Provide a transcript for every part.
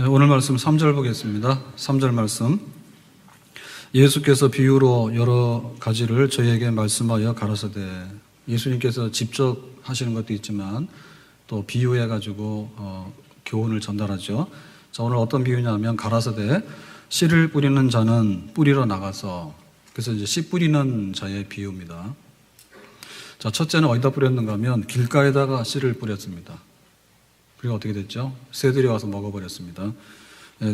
네, 오늘 말씀 3절 보겠습니다. 3절 말씀. 예수께서 비유로 여러 가지를 저희에게 말씀하여 가라사대. 예수님께서 직접 하시는 것도 있지만 또 비유해 가지고 교훈을 전달하죠. 자, 오늘 어떤 비유냐면 가라사대 씨를 뿌리는 자는 뿌리러 나가서, 그래서 이제 씨 뿌리는 자의 비유입니다. 자, 첫째는 어디다 뿌렸는가 하면 길가에다가 씨를 뿌렸습니다. 그리고 어떻게 됐죠? 새들이 와서 먹어버렸습니다.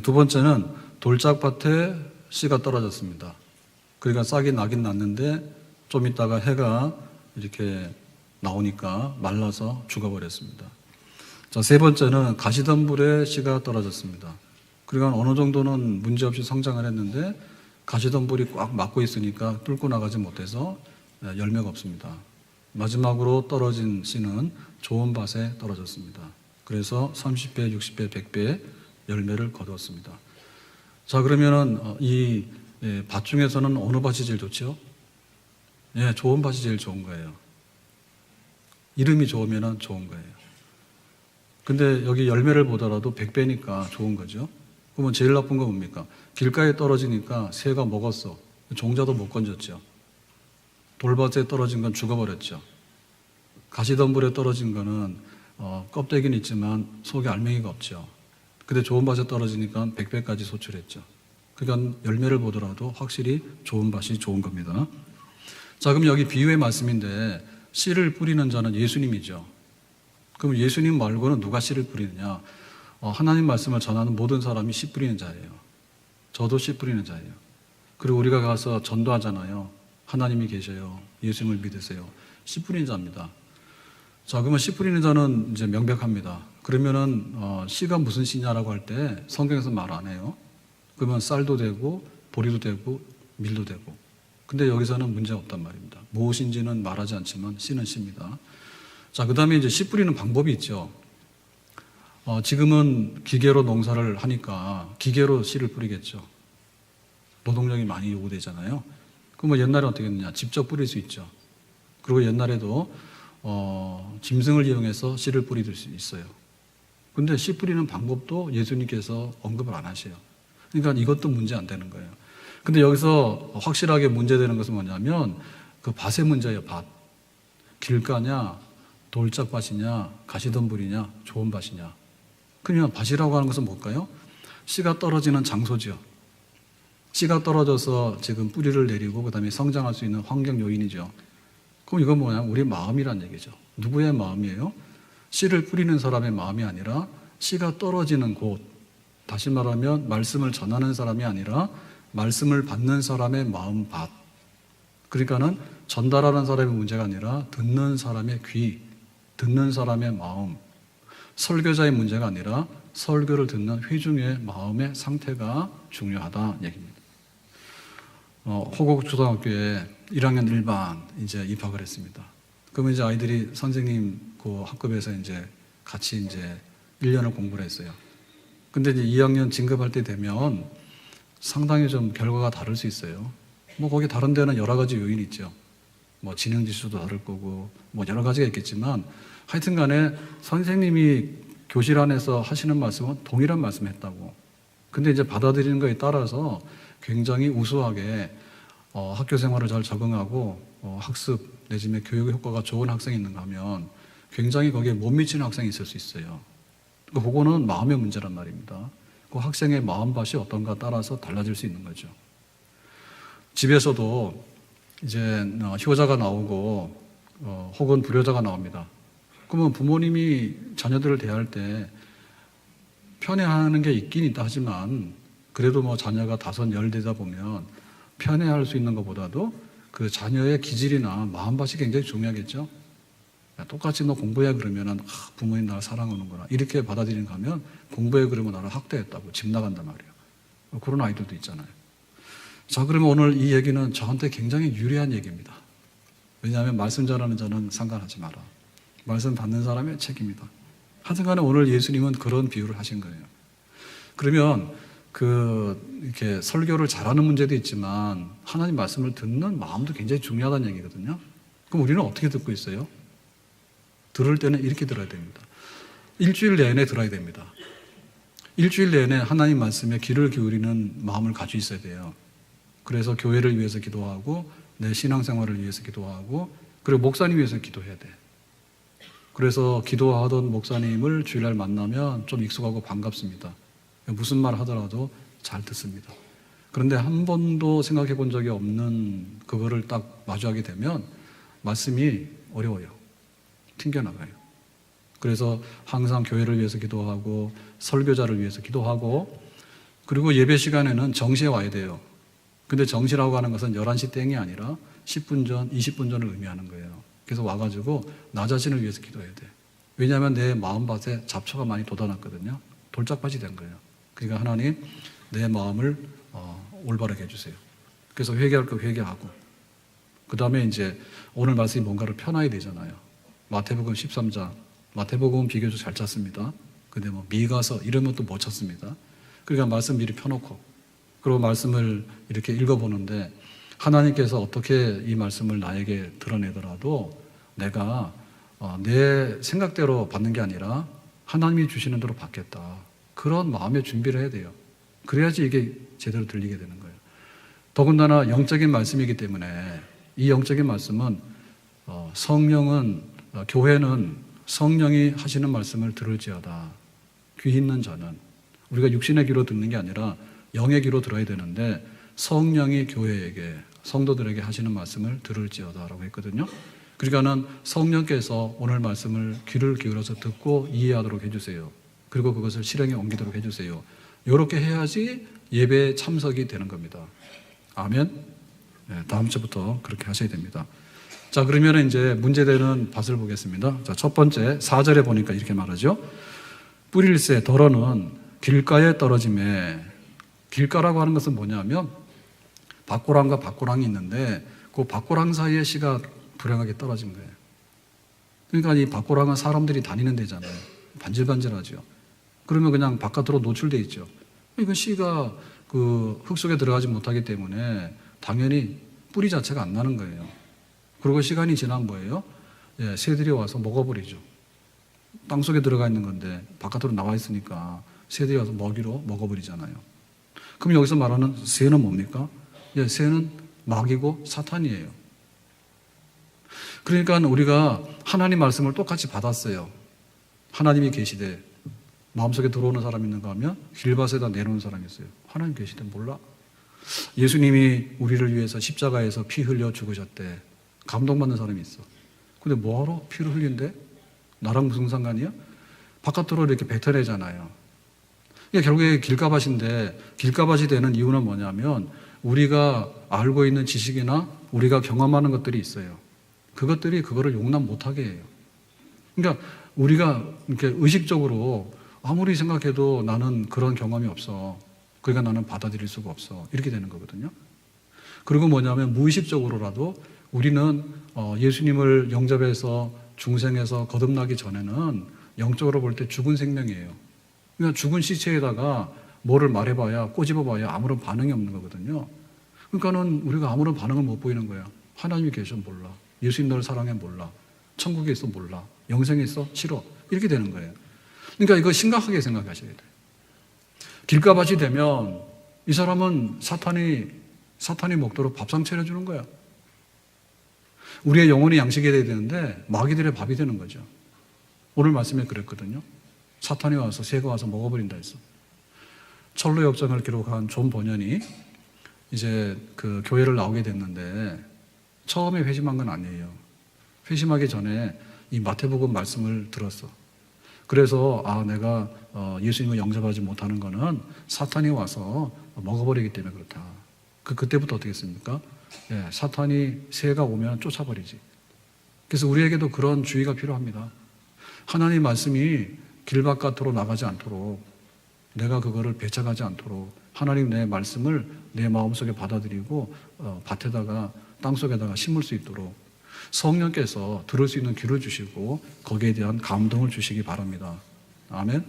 두 번째는 돌짝밭에 씨가 떨어졌습니다. 그러니까 싹이 나긴 났는데 좀 있다가 해가 이렇게 나오니까 말라서 죽어버렸습니다. 자, 세 번째는 가시덤불에 씨가 떨어졌습니다. 그러니까 어느 정도는 문제없이 성장을 했는데 가시덤불이 꽉 막고 있으니까 뚫고 나가지 못해서 열매가 없습니다. 마지막으로 떨어진 씨는 좋은 밭에 떨어졌습니다. 그래서 30배, 60배, 100배 열매를 거두었습니다. 자, 그러면은 이 밭 중에서는 어느 밭이 제일 좋죠? 예, 좋은 밭이 제일 좋은 거예요. 이름이 좋으면 좋은 거예요. 근데 여기 열매를 보더라도 100배니까 좋은 거죠. 그러면 제일 나쁜 건 뭡니까? 길가에 떨어지니까 새가 먹었어. 종자도 못 건졌죠. 돌밭에 떨어진 건 죽어버렸죠. 가시덤불에 떨어진 거는 껍데기는 있지만 속에 알맹이가 없죠. 근데 좋은 밭에 떨어지니까 100배까지 소출했죠. 그러니까 열매를 보더라도 확실히 좋은 밭이 좋은 겁니다. 자, 그럼 여기 비유의 말씀인데 씨를 뿌리는 자는 예수님이죠. 그럼 예수님 말고는 누가 씨를 뿌리느냐? 하나님 말씀을 전하는 모든 사람이 씨 뿌리는 자예요. 저도 씨 뿌리는 자예요. 그리고 우리가 가서 전도하잖아요. 하나님이 계셔요. 예수님을 믿으세요. 씨 뿌리는 자입니다. 자, 그러면 씨 뿌리는 자는 이제 명백합니다. 그러면은 씨가 무슨 씨냐라고 할 때 성경에서 말 안 해요. 그러면 쌀도 되고 보리도 되고 밀도 되고. 근데 여기서는 문제 없단 말입니다. 무엇인지는 말하지 않지만 씨는 씨입니다. 자, 그 다음에 이제 씨 뿌리는 방법이 있죠. 지금은 기계로 농사를 하니까 기계로 씨를 뿌리겠죠. 노동력이 많이 요구되잖아요. 그럼 옛날에 어떻게 했느냐? 직접 뿌릴 수 있죠. 그리고 옛날에도 짐승을 이용해서 씨를 뿌릴 수 있어요. 근데 씨 뿌리는 방법도 예수님께서 언급을 안 하셔요. 그러니까 이것도 문제 안 되는 거예요. 근데 여기서 확실하게 문제되는 것은 뭐냐면 그 밭의 문제예요. 밭. 길가냐, 돌짝밭이냐, 가시덤불이냐, 좋은 밭이냐. 그러면 밭이라고 하는 것은 뭘까요? 씨가 떨어지는 장소죠. 씨가 떨어져서 지금 뿌리를 내리고 그 다음에 성장할 수 있는 환경 요인이죠. 그럼 이건 뭐냐면 우리 마음이란 얘기죠. 누구의 마음이에요? 씨를 뿌리는 사람의 마음이 아니라 씨가 떨어지는 곳, 다시 말하면 말씀을 전하는 사람이 아니라 말씀을 받는 사람의 마음 밭. 그러니까는 전달하는 사람의 문제가 아니라 듣는 사람의 귀, 듣는 사람의 마음, 설교자의 문제가 아니라 설교를 듣는 회중의 마음의 상태가 중요하다 얘기입니다. 호곡초등학교에 1학년 1반 이제 입학을 했습니다. 그러면 이제 아이들이 선생님 그 학급에서 이제 같이 이제 1년을 공부를 했어요. 근데 이제 2학년 진급할 때 되면 상당히 좀 결과가 다를 수 있어요. 뭐 거기 다른 데는 여러 가지 요인이 있죠. 뭐 지능 지수도 다를 거고 뭐 여러 가지가 있겠지만 하여튼 간에 선생님이 교실 안에서 하시는 말씀은 동일한 말씀을 했다고. 근데 이제 받아들이는 거에 따라서 굉장히 우수하게 학교 생활을 잘 적응하고 학습 내지는 교육 효과가 좋은 학생이 있는가 하면 굉장히 거기에 못 미치는 학생이 있을 수 있어요. 그거는 마음의 문제란 말입니다. 그 학생의 마음밭이 어떤가 따라서 달라질 수 있는 거죠. 집에서도 이제 효자가 나오고 혹은 불효자가 나옵니다. 그러면 부모님이 자녀들을 대할 때 편애하는 게 있긴 있다 하지만 그래도 뭐 자녀가 5, 10 되다 보면 편애할 수 있는 것보다도 그 자녀의 기질이나 마음밭이 굉장히 중요하겠죠. 똑같이 너 공부해 그러면은 부모님 나를 사랑하는구나 이렇게 받아들이는가 하면 공부해 그러면 나를 학대했다고 집 나간단 말이에요. 그런 아이들도 있잖아요. 자, 그러면 오늘 이 얘기는 저한테 굉장히 유리한 얘기입니다. 왜냐하면 말씀 전하는 자는 상관하지 마라. 말씀 받는 사람의 책임이다. 하여튼간에 오늘 예수님은 그런 비유를 하신 거예요. 그러면 이렇게 설교를 잘하는 문제도 있지만 하나님 말씀을 듣는 마음도 굉장히 중요하다는 얘기거든요. 그럼 우리는 어떻게 듣고 있어요? 들을 때는 이렇게 들어야 됩니다. 일주일 내내 들어야 됩니다. 일주일 내내 하나님 말씀에 귀를 기울이는 마음을 가지고 있어야 돼요. 그래서 교회를 위해서 기도하고 내 신앙생활을 위해서 기도하고 그리고 목사님 위해서 기도해야 돼. 그래서 기도하던 목사님을 주일날 만나면 좀 익숙하고 반갑습니다. 무슨 말 하더라도 잘 듣습니다. 그런데 한 번도 생각해 본 적이 없는 그거를 딱 마주하게 되면 말씀이 어려워요. 튕겨나가요. 그래서 항상 교회를 위해서 기도하고 설교자를 위해서 기도하고 그리고 예배 시간에는 정시에 와야 돼요. 근데 정시라고 하는 것은 11시 땡이 아니라 10분 전, 20분 전을 의미하는 거예요. 그래서 와가지고 나 자신을 위해서 기도해야 돼. 왜냐하면 내 마음밭에 잡초가 많이 돋아났거든요. 돌짝밭이 된 거예요. 그러니까 하나님 내 마음을 올바르게 해주세요. 그래서 회개할 거 회개하고 그 다음에 이제 오늘 말씀이 뭔가를 펴놔야 되잖아요. 마태복음 13장 마태복음은 비교적 잘 짰습니다. 근데 뭐 미가서 이러면 또 못 쳤습니다. 그러니까 말씀 미리 펴놓고 그리고 말씀을 이렇게 읽어보는데 하나님께서 어떻게 이 말씀을 나에게 드러내더라도 내가 내 생각대로 받는 게 아니라 하나님이 주시는 대로 받겠다. 그런 마음의 준비를 해야 돼요. 그래야지 이게 제대로 들리게 되는 거예요. 더군다나 영적인 말씀이기 때문에 이 영적인 말씀은 교회는 성령이 하시는 말씀을 들을지어다. 귀 있는 자는 우리가 육신의 귀로 듣는 게 아니라 영의 귀로 들어야 되는데 성령이 교회에게 성도들에게 하시는 말씀을 들을지어다라고 했거든요. 그러니까는 성령께서 오늘 말씀을 귀를 기울여서 듣고 이해하도록 해주세요. 그리고 그것을 실행에 옮기도록 해주세요. 이렇게 해야지 예배에 참석이 되는 겁니다. 아멘. 네, 다음 주부터 그렇게 하셔야 됩니다. 자, 그러면 이제 문제되는 밭을 보겠습니다. 자, 첫 번째 4절에 보니까 이렇게 말하죠. 뿌릴새 덜어는 길가에 떨어짐에 길가라고 하는 것은 뭐냐면 밭고랑과 밭고랑이 있는데 그 밭고랑 사이에 씨가 불행하게 떨어진 거예요. 그러니까 이 밭고랑은 사람들이 다니는 데잖아요. 반질반질하죠. 그러면 그냥 바깥으로 노출돼 있죠. 이건 씨가 그 흙 속에 들어가지 못하기 때문에 당연히 뿌리 자체가 안 나는 거예요. 그리고 시간이 지나면 뭐예요? 새들이 와서 먹어버리죠. 땅 속에 들어가 있는 건데 바깥으로 나와 있으니까 새들이 와서 먹이로 먹어버리잖아요. 그럼 여기서 말하는 새는 뭡니까? 새는 마귀고 사탄이에요. 그러니까 우리가 하나님 말씀을 똑같이 받았어요. 하나님이 계시되 마음속에 들어오는 사람이 있는가 하면 길밭에다 내놓은 사람이 있어요. 하나님 계시되 몰라. 예수님이 우리를 위해서 십자가에서 피 흘려 죽으셨대. 감동받는 사람이 있어. 근데 뭐하러 피를 흘린대? 나랑 무슨 상관이야? 바깥으로 이렇게 뱉어내잖아요. 이게 결국에 길가밭인데 길가밭이 되는 이유는 뭐냐면 우리가 알고 있는 지식이나 우리가 경험하는 것들이 있어요. 그것들이 그거를 용납 못하게 해요. 그러니까 우리가 이렇게 의식적으로 아무리 생각해도 나는 그런 경험이 없어. 그러니까 나는 받아들일 수가 없어. 이렇게 되는 거거든요. 그리고 뭐냐면 무의식적으로라도 우리는 예수님을 영접해서 중생에서 거듭나기 전에는 영적으로 볼 때 죽은 생명이에요. 그러니까 죽은 시체에다가 뭐를 말해봐야 꼬집어봐야 아무런 반응이 없는 거거든요. 그러니까는 우리가 아무런 반응을 못 보이는 거야. 하나님이 계셔 몰라. 예수님 너를 사랑해 몰라. 천국에 있어 몰라. 영생에 있어 싫어. 이렇게 되는 거예요. 그러니까 이거 심각하게 생각하셔야 돼요. 길가밭이 되면 이 사람은 사탄이 먹도록 밥상 차려주는 거야. 우리의 영혼이 양식이 돼야 되는데 마귀들의 밥이 되는 거죠. 오늘 말씀에 그랬거든요. 사탄이 와서 새가 와서 먹어버린다 했어. 철로 역정을 기록한 존 버년이 이제 그 교회를 나오게 됐는데 처음에 회심한 건 아니에요. 회심하기 전에 이 마태복음 말씀을 들었어. 그래서 내가 예수님을 영접하지 못하는 거는 사탄이 와서 먹어버리기 때문에 그렇다. 그때부터 어떻게 했습니까? 사탄이 새가 오면 쫓아버리지. 그래서 우리에게도 그런 주의가 필요합니다. 하나님 말씀이 길 바깥으로 나가지 않도록 내가 그거를 배척하지 않도록 하나님 내 말씀을 내 마음속에 받아들이고 밭에다가 땅속에다가 심을 수 있도록 성령께서 들을 수 있는 귀를 주시고 거기에 대한 감동을 주시기 바랍니다. 아멘.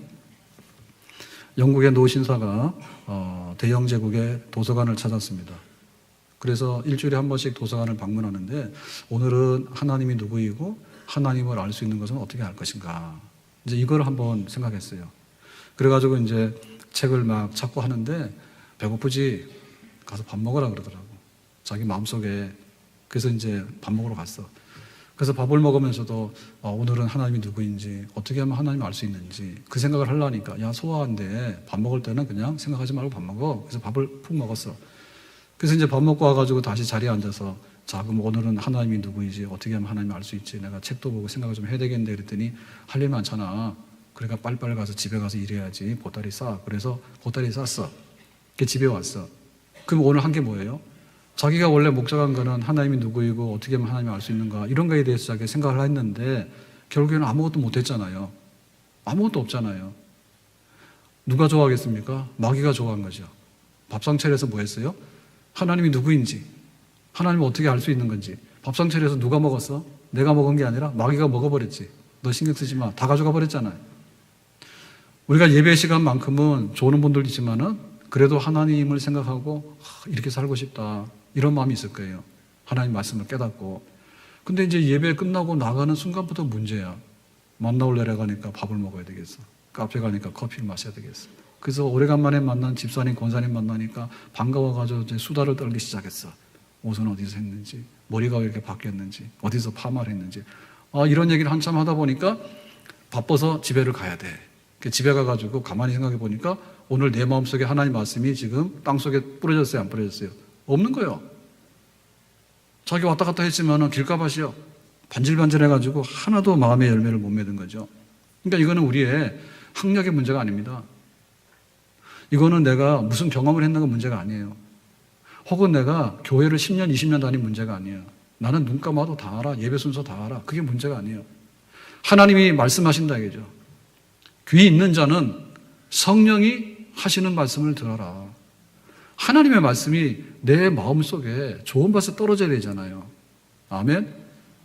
영국의 노신사가 대영 제국의 도서관을 찾았습니다. 그래서 일주일에 한 번씩 도서관을 방문하는데 오늘은 하나님이 누구이고 하나님을 알 수 있는 것은 어떻게 할 것인가. 이제 이걸 한번 생각했어요. 그래가지고 이제 책을 막 찾고 하는데 배고프지? 가서 밥 먹으라 그러더라고. 자기 마음속에. 그래서 이제 밥 먹으러 갔어. 그래서 밥을 먹으면서도 오늘은 하나님이 누구인지 어떻게 하면 하나님을 알 수 있는지 그 생각을 하려니까 야 소화한데 밥 먹을 때는 그냥 생각하지 말고 밥 먹어. 그래서 밥을 푹 먹었어. 그래서 이제 밥 먹고 와가지고 다시 자리에 앉아서 자 그럼 오늘은 하나님이 누구인지 어떻게 하면 하나님을 알 수 있지. 내가 책도 보고 생각을 좀 해야 되겠는데 그랬더니 할 일 많잖아. 그러니까 빨리빨리 가서 집에 가서 일해야지. 보따리 싸. 그래서 보따리 쌌어. 집에 왔어. 그럼 오늘 한 게 뭐예요? 자기가 원래 목적한 거는 하나님이 누구이고 어떻게 하면 하나님을 알 수 있는가 이런 거에 대해서 자기가 생각을 했는데 결국에는 아무것도 못했잖아요. 아무것도 없잖아요. 누가 좋아하겠습니까? 마귀가 좋아한 거죠. 밥상 차려서 뭐 했어요? 하나님이 누구인지 하나님을 어떻게 알 수 있는 건지 밥상 차려서 누가 먹었어? 내가 먹은 게 아니라 마귀가 먹어버렸지. 너 신경 쓰지 마. 다 가져가 버렸잖아요. 우리가 예배 시간만큼은 좋은 분들도 있지만은 그래도 하나님을 생각하고 이렇게 살고 싶다 이런 마음이 있을 거예요. 하나님 말씀을 깨닫고. 근데 이제 예배 끝나고 나가는 순간부터 문제야. 만나올래래 가니까 밥을 먹어야 되겠어. 카페 가니까 커피를 마셔야 되겠어. 그래서 오래간만에 만난 집사님, 권사님 만나니까 반가워가지고 이제 수다를 떨기 시작했어. 옷은 어디서 했는지, 머리가 왜 이렇게 바뀌었는지, 어디서 파마를 했는지. 이런 얘기를 한참 하다 보니까 바빠서 집에를 가야 돼. 집에 가가지고 가만히 생각해 보니까 오늘 내 마음속에 하나님 말씀이 지금 땅속에 뿌려졌어요? 안 뿌려졌어요? 없는 거예요. 자기 왔다 갔다 했지만 길가밭이요. 반질반질해가지고 하나도 마음의 열매를 못 맺은 거죠. 그러니까 이거는 우리의 학력의 문제가 아닙니다. 이거는 내가 무슨 경험을 했는가 문제가 아니에요. 혹은 내가 교회를 10년, 20년 다닌 문제가 아니에요. 나는 눈 감아도 다 알아. 예배 순서 다 알아. 그게 문제가 아니에요. 하나님이 말씀하신다 이거죠. 귀 있는 자는 성령이 하시는 말씀을 들어라. 하나님의 말씀이 내 마음속에 좋은 밭에 떨어져야 되잖아요. 아멘?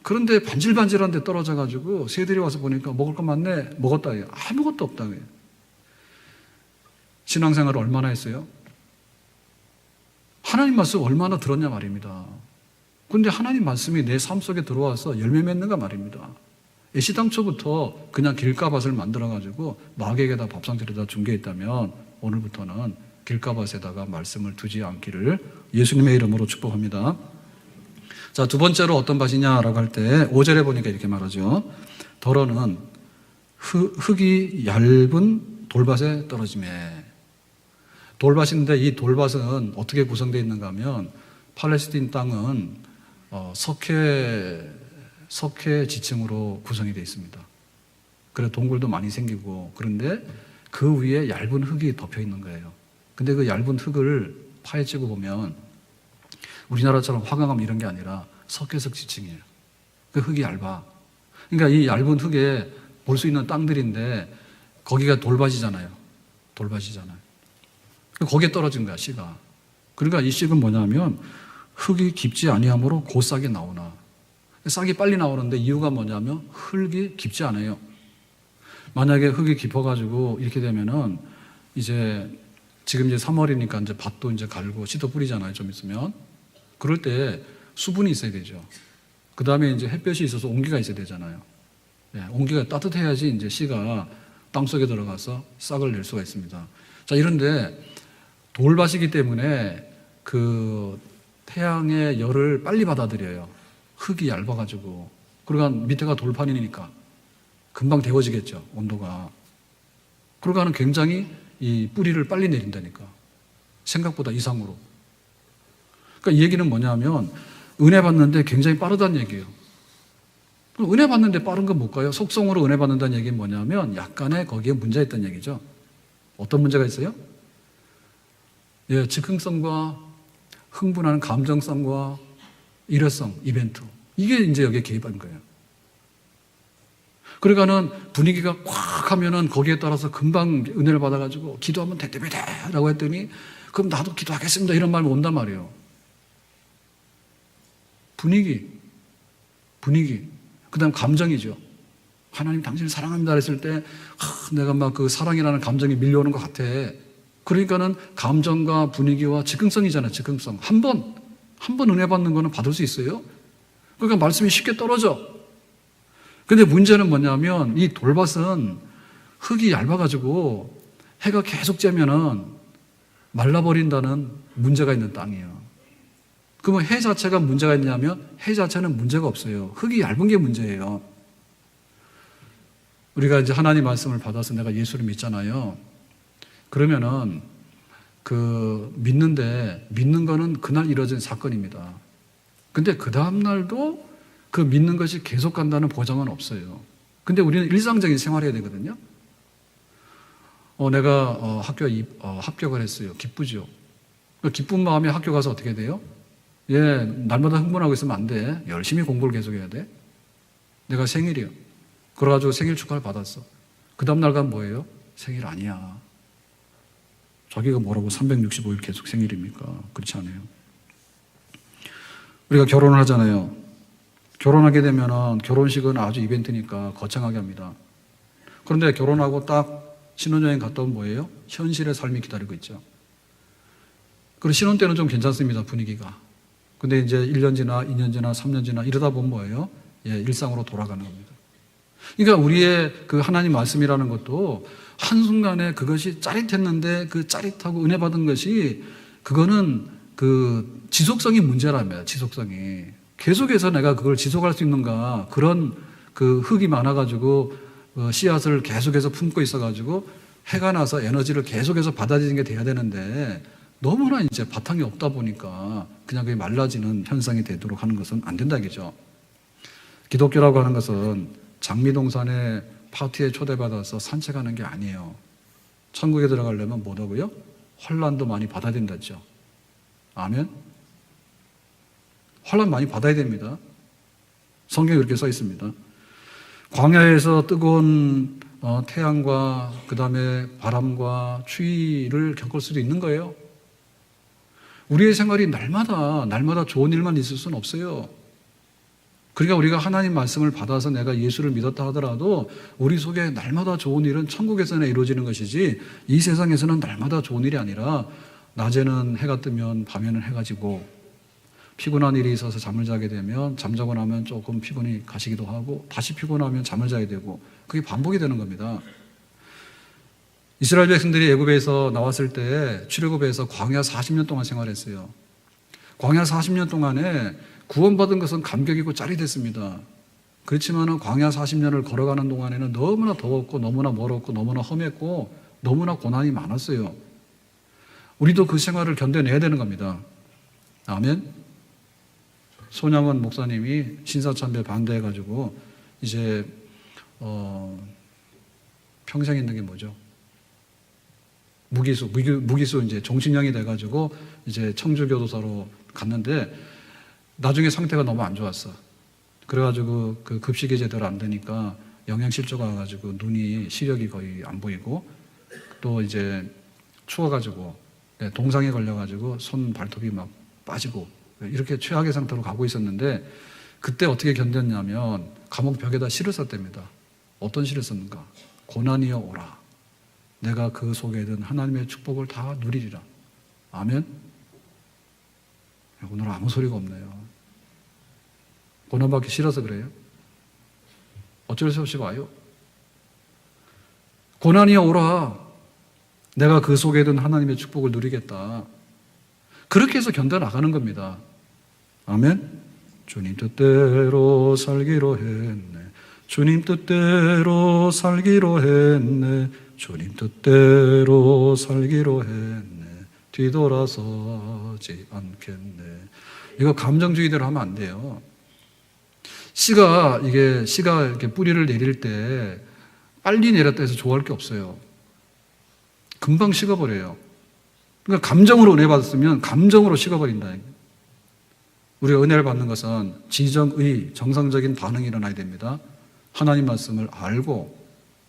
그런데 반질반질한 데 떨어져가지고 새들이 와서 보니까 먹을 것 많네. 먹었다. 아무것도 없다. 신앙생활을 얼마나 했어요? 하나님 말씀 얼마나 들었냐 말입니다. 그런데 하나님 말씀이 내 삶 속에 들어와서 열매 맺는가 말입니다. 애시당초부터 그냥 길가밭을 만들어가지고 마귀에게다 밥상차려다 준 게 있다면 오늘부터는 길가밭에다가 말씀을 두지 않기를 예수님의 이름으로 축복합니다. 자, 두 번째로 어떤 밭이냐라고 할 때 5절에 보니까 이렇게 말하죠. 더러는 흙이 얇은 돌밭에 떨어지매. 돌밭인데 이 돌밭은 어떻게 구성되어 있는가 하면 팔레스틴 땅은 석회 지층으로 구성이 되어 있습니다. 그래서 동굴도 많이 생기고 그런데 그 위에 얇은 흙이 덮여 있는 거예요. 근데 그 얇은 흙을 파헤치고 보면 우리나라처럼 화강암 이런 게 아니라 석회석 지층이에요. 그 흙이 얇아. 그러니까 이 얇은 흙에 볼 수 있는 땅들인데 거기가 돌밭이잖아요. 돌밭이잖아요. 거기에 떨어진 거야, 씨가. 그러니까 이 씨는 뭐냐면 흙이 깊지 아니하므로 곧싹이 나오나. 싹이 빨리 나오는데 이유가 뭐냐면 흙이 깊지 않아요. 만약에 흙이 깊어가지고 이렇게 되면은 이제 지금 이제 3월이니까 이제 밭도 이제 갈고 씨도 뿌리잖아요. 좀 있으면. 그럴 때 수분이 있어야 되죠. 그 다음에 이제 햇볕이 있어서 온기가 있어야 되잖아요. 온기가 따뜻해야지 이제 씨가 땅 속에 들어가서 싹을 낼 수가 있습니다. 자, 이런데 돌밭이기 때문에 그 태양의 열을 빨리 받아들여요. 흙이 얇아가지고. 그러니까 밑에가 돌판이니까 금방 데워지겠죠, 온도가. 그러니까 굉장히 이 뿌리를 빨리 내린다니까. 생각보다 이상으로. 그러니까 이 얘기는 뭐냐면 은혜 받는데 굉장히 빠르다는 얘기예요. 은혜 받는데 빠른 건 뭘까요? 속성으로 은혜 받는다는 얘기는 뭐냐면 약간의 거기에 문제가 있다는 얘기죠. 어떤 문제가 있어요? 즉흥성과 흥분하는 감정성과 일회성, 이벤트. 이게 이제 여기에 개입한 거예요. 그러니까는 분위기가 꽉 하면은 거기에 따라서 금방 은혜를 받아가지고 기도하면 됐대비대 라고 했더니 그럼 나도 기도하겠습니다. 이런 말이 온단 말이에요. 분위기. 그 다음 감정이죠. 하나님 당신을 사랑합니다 했을 때 내가 막 그 사랑이라는 감정이 밀려오는 것 같아. 그러니까는 감정과 분위기와 즉흥성이잖아요. 즉흥성. 한 번 은혜 받는 거는 받을 수 있어요. 그러니까 말씀이 쉽게 떨어져. 근데 문제는 뭐냐면 이 돌밭은 흙이 얇아가지고 해가 계속 쬐면은 말라버린다는 문제가 있는 땅이에요. 그러면 해 자체가 문제가 있냐면 해 자체는 문제가 없어요. 흙이 얇은 게 문제예요. 우리가 이제 하나님 말씀을 받아서 내가 예수를 믿잖아요. 그러면은 믿는 거는 그날 이루어진 사건입니다. 근데 그 다음날도 그 믿는 것이 계속 간다는 보장은 없어요. 근데 우리는 일상적인 생활을 해야 되거든요. 내가 학교에 합격을 했어요. 기쁘죠. 기쁜 마음에 학교 가서 어떻게 돼요? 날마다 흥분하고 있으면 안 돼. 열심히 공부를 계속해야 돼. 내가 생일이요. 그래가지고 생일 축하를 받았어. 그 다음날 가면 뭐예요? 생일 아니야. 자기가 뭐라고 365일 계속 생일입니까? 그렇지 않아요. 우리가 결혼을 하잖아요. 결혼하게 되면은 결혼식은 아주 이벤트니까 거창하게 합니다. 그런데 결혼하고 딱 신혼여행 갔다 오면 뭐예요? 현실의 삶이 기다리고 있죠. 그리고 신혼 때는 좀 괜찮습니다, 분위기가. 근데 이제 1년 지나 2년 지나 3년 지나 이러다 보면 뭐예요? 일상으로 돌아가는 겁니다. 그러니까 우리의 그 하나님 말씀이라는 것도 한순간에 그것이 짜릿했는데 그 짜릿하고 은혜 받은 것이 그거는 그 지속성이 문제라며요. 지속성이. 계속해서 내가 그걸 지속할 수 있는가, 그런 그 흙이 많아가지고 씨앗을 계속해서 품고 있어가지고 해가 나서 에너지를 계속해서 받아들이는 게 돼야 되는데 너무나 이제 바탕이 없다 보니까 그냥 그게 말라지는 현상이 되도록 하는 것은 안 된다 이거죠. 기독교라고 하는 것은 장미동산에 파티에 초대받아서 산책하는 게 아니에요. 천국에 들어가려면 뭐라고요? 환난도 많이 받아야 된다죠. 아멘? 환난 많이 받아야 됩니다. 성경에 그렇게 써 있습니다. 광야에서 뜨거운 태양과 그 다음에 바람과 추위를 겪을 수도 있는 거예요. 우리의 생활이 날마다 좋은 일만 있을 수는 없어요. 그러니까 우리가 하나님 말씀을 받아서 내가 예수를 믿었다 하더라도 우리 속에 날마다 좋은 일은 천국에서나 이루어지는 것이지 이 세상에서는 날마다 좋은 일이 아니라 낮에는 해가 뜨면 밤에는 해가 지고 피곤한 일이 있어서 잠을 자게 되면 잠자고 나면 조금 피곤이 가시기도 하고 다시 피곤하면 잠을 자야 되고 그게 반복이 되는 겁니다. 이스라엘 백성들이 애굽에서 나왔을 때 출애굽에서 광야 40년 동안 생활했어요. 광야 40년 동안에 구원받은 것은 감격이고 짜릿했습니다. 그렇지만 광야 40년을 걸어가는 동안에는 너무나 더웠고 너무나 멀었고 너무나 험했고 너무나 고난이 많았어요. 우리도 그 생활을 견뎌내야 되는 겁니다. 아멘. 손양원 목사님이 신사참배 반대해가지고 이제 평생 있는 게 뭐죠? 무기수 이제 종신형이 돼가지고 이제 청주교도소로 갔는데 나중에 상태가 너무 안 좋았어. 그래가지고 그 급식이 제대로 안 되니까 영양실조가 와가지고 눈이 시력이 거의 안 보이고 또 이제 추워가지고 동상에 걸려가지고 손 발톱이 막 빠지고 이렇게 최악의 상태로 가고 있었는데 그때 어떻게 견뎠냐면 감옥 벽에다 시를 썼답니다. 어떤 시를 썼는가? 고난이여 오라. 내가 그 속에 든 하나님의 축복을 다 누리리라. 아멘. 오늘 아무 소리가 없네요. 고난받기 싫어서 그래요? 어쩔 수 없이 와요. 고난이여 오라. 내가 그 속에 든 하나님의 축복을 누리겠다. 그렇게 해서 견뎌나가는 겁니다. 아멘. 주님 뜻대로 살기로 했네. 주님 뜻대로 살기로 했네. 주님 뜻대로 살기로 했네. 뒤돌아서지 않겠네. 이거 감정주의대로 하면 안 돼요. 씨가 이렇게 뿌리를 내릴 때 빨리 내렸다 해서 좋아할 게 없어요. 금방 식어버려요. 그러니까 감정으로 은혜 받았으면 감정으로 식어버린다. 우리가 은혜를 받는 것은 지정의 정상적인 반응이 일어나야 됩니다. 하나님 말씀을 알고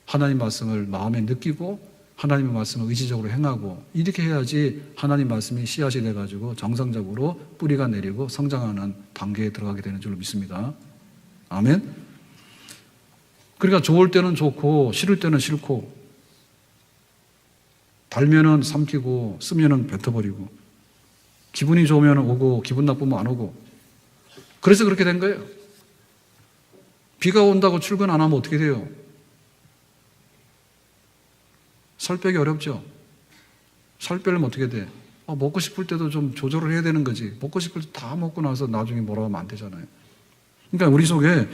하나님 말씀을 마음에 느끼고 하나님의 말씀을 의지적으로 행하고 이렇게 해야지 하나님 말씀이 씨앗이 돼가지고 정상적으로 뿌리가 내리고 성장하는 단계에 들어가게 되는 줄로 믿습니다. 아멘. 그러니까 좋을 때는 좋고 싫을 때는 싫고 달면은 삼키고 쓰면은 뱉어버리고 기분이 좋으면 오고 기분 나쁘면 안 오고 그래서 그렇게 된 거예요. 비가 온다고 출근 안 하면 어떻게 돼요? 살 빼기 어렵죠? 살 빼려면 어떻게 돼? 먹고 싶을 때도 좀 조절을 해야 되는 거지. 먹고 싶을 때 다 먹고 나서 나중에 뭐라고 하면 안 되잖아요. 그러니까 우리 속에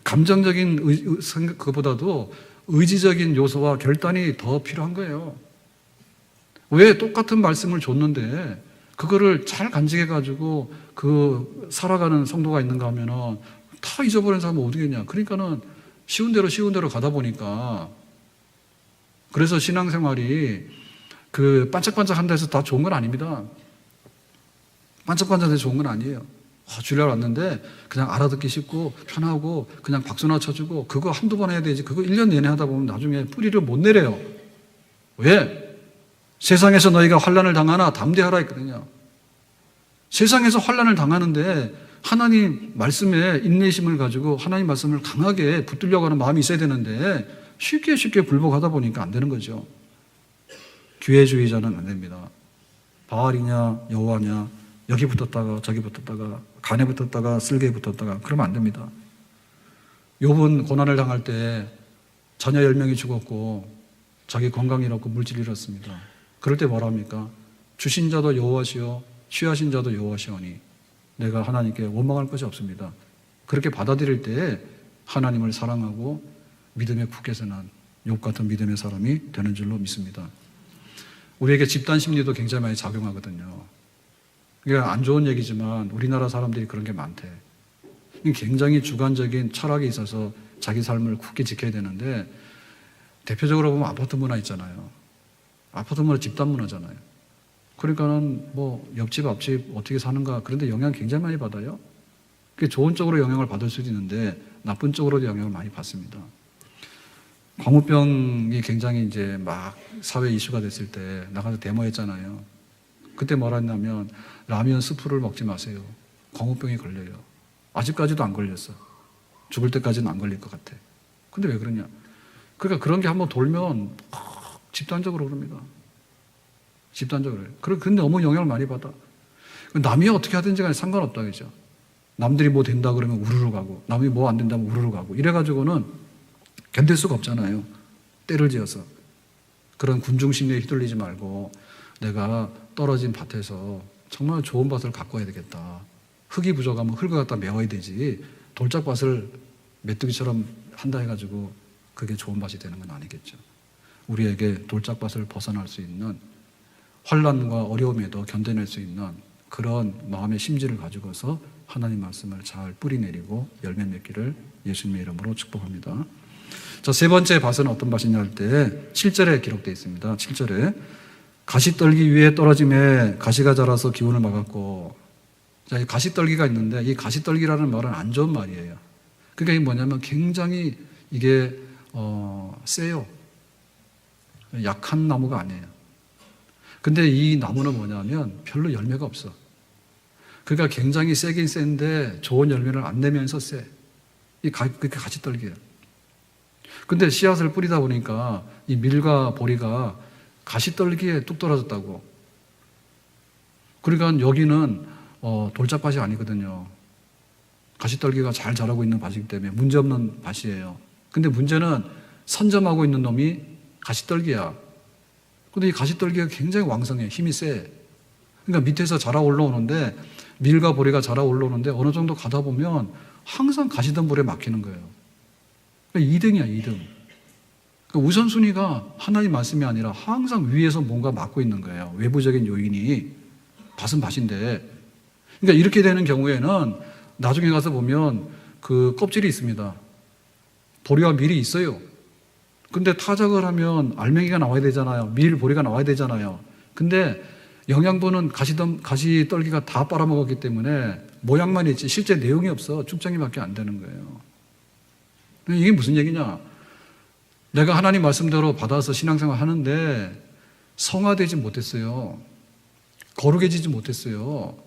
감정적인 그보다도 의지적인 요소와 결단이 더 필요한 거예요. 왜 똑같은 말씀을 줬는데 그거를 잘 간직해가지고 살아가는 성도가 있는가 하면은 다 잊어버린 사람은 어디겠냐. 그러니까는 쉬운 대로 가다 보니까 그래서 신앙생활이 반짝반짝한다 해서 다 좋은 건 아닙니다. 반짝반짝해서 좋은 건 아니에요. 주일날 왔는데 그냥 알아듣기 쉽고 편하고 그냥 박수나 쳐주고 그거 한두 번 해야 되지. 그거 1년 내내 하다 보면 나중에 뿌리를 못 내려요. 왜? 세상에서 너희가 환난을 당하나 담대하라 했거든요. 세상에서 환난을 당하는데 하나님 말씀에 인내심을 가지고 하나님 말씀을 강하게 붙들려고 하는 마음이 있어야 되는데 쉽게 굴복하다 보니까 안 되는 거죠. 기회주의자는 안 됩니다. 바알이냐 여호와냐 여기 붙었다가 저기 붙었다가 간에 붙었다가 쓸개에 붙었다가 그러면 안 됩니다. 욥은 고난을 당할 때 자녀 10명이 죽었고 자기 건강 잃었고 물질 잃었습니다. 그럴 때 뭐라 합니까? 주신 자도 여호와시요 취하신 자도 여호와시오니 내가 하나님께 원망할 것이 없습니다. 그렇게 받아들일 때 하나님을 사랑하고 믿음에 굳게 서는 욥 같은 믿음의 사람이 되는 줄로 믿습니다. 우리에게 집단 심리도 굉장히 많이 작용하거든요. 이게 안 좋은 얘기지만 우리나라 사람들이 그런 게 많대. 굉장히 주관적인 철학에 있어서 자기 삶을 굳게 지켜야 되는데 대표적으로 보면 아파트 문화 있잖아요. 아파트 문화 집단 문화잖아요. 그러니까는 옆집 앞집 어떻게 사는가 그런데 영향 굉장히 많이 받아요. 그게 좋은 쪽으로 영향을 받을 수도 있는데 나쁜 쪽으로도 영향을 많이 받습니다. 광우병이 굉장히 이제 막 사회 이슈가 됐을 때 나가서 데모했잖아요. 그때 뭐라 했냐면 라면 스프를 먹지 마세요. 광우병이 걸려요. 아직까지도 안 걸렸어. 죽을 때까지는 안 걸릴 것 같아. 근데 왜 그러냐? 그러니까 그런 게 한번 돌면 집단적으로 그럽니다. 집단적으로. 근데 너무 영향을 많이 받아. 남이 어떻게 하든지 간에 상관없다 그죠? 남들이 뭐 된다 그러면 우르르 가고 남이 뭐 안 된다면 우르르 가고 이래가지고는 견딜 수가 없잖아요. 때를 지어서. 그런 군중심리에 휘둘리지 말고 내가 떨어진 밭에서 정말 좋은 밭을 가꿔야 되겠다. 흙이 부족하면 흙을 갖다 메워야 되지. 돌짝밭을 메뚜기처럼 한다 해가지고 그게 좋은 밭이 되는 건 아니겠죠. 우리에게 돌짝밭을 벗어날 수 있는 환난과 어려움에도 견뎌낼 수 있는 그런 마음의 심지를 가지고서 하나님 말씀을 잘 뿌리내리고 열매 맺기를 예수님의 이름으로 축복합니다. 자, 세 번째 밭은 어떤 밭이냐 할 때 7절에 기록되어 있습니다. 7절에 가시떨기 위에 떨어짐에 가시가 자라서 기운을 막았고, 자, 이 가시떨기가 있는데 이 가시떨기라는 말은 안 좋은 말이에요. 그러니까 이게 뭐냐면 굉장히 이게 세요. 약한 나무가 아니에요. 근데 이 나무는 뭐냐면 별로 열매가 없어. 그러니까 굉장히 세긴 센데 좋은 열매를 안 내면서 세. 그게 가시떨기예요. 근데 씨앗을 뿌리다 보니까 이 밀과 보리가 가시떨기에 뚝 떨어졌다고. 그러니까 여기는 돌짝밭이 아니거든요. 가시떨기가 잘 자라고 있는 밭이기 때문에 문제없는 밭이에요. 근데 문제는 선점하고 있는 놈이 가시떨기야. 근데 이 가시떨기가 굉장히 왕성해. 힘이 세. 그러니까 밑에서 자라 올라오는데 밀과 보리가 자라 올라오는데 어느 정도 가다 보면 항상 가시덤불에 막히는 거예요. 그러니까 2등이야, 2등. 그러니까 우선순위가 하나님 말씀이 아니라 항상 위에서 뭔가 막고 있는 거예요. 외부적인 요인이. 밭은 밭인데. 그러니까 이렇게 되는 경우에는 나중에 가서 보면 그 껍질이 있습니다. 보리와 밀이 있어요. 근데 타작을 하면 알맹이가 나와야 되잖아요. 밀, 보리가 나와야 되잖아요. 근데 영양분은 가시떨기가 다 빨아먹었기 때문에 모양만 있지 실제 내용이 없어. 쭉정이밖에 안 되는 거예요. 이게 무슨 얘기냐? 내가 하나님 말씀대로 받아서 신앙생활 하는데 성화되지 못했어요. 거룩해지지 못했어요.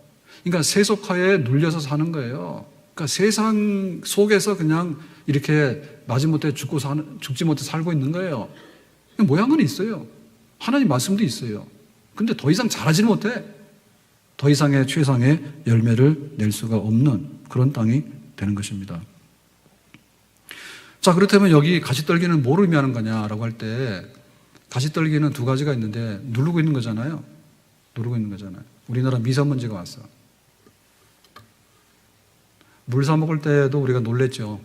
그러니까 세속화에 눌려서 사는 거예요. 그러니까 세상 속에서 그냥 이렇게 마지못해 죽지 못해 살고 있는 거예요. 모양은 있어요. 하나님 말씀도 있어요. 근데 더 이상 자라지 못해. 더 이상의 최상의 열매를 낼 수가 없는 그런 땅이 되는 것입니다. 자, 그렇다면 여기 가시떨기는 뭐를 의미하는 거냐라고 할 때 가시떨기는 두 가지가 있는데 누르고 있는 거잖아요. 누르고 있는 거잖아요. 우리나라 미세먼지가 왔어. 물 사 먹을 때도 우리가 놀랬죠.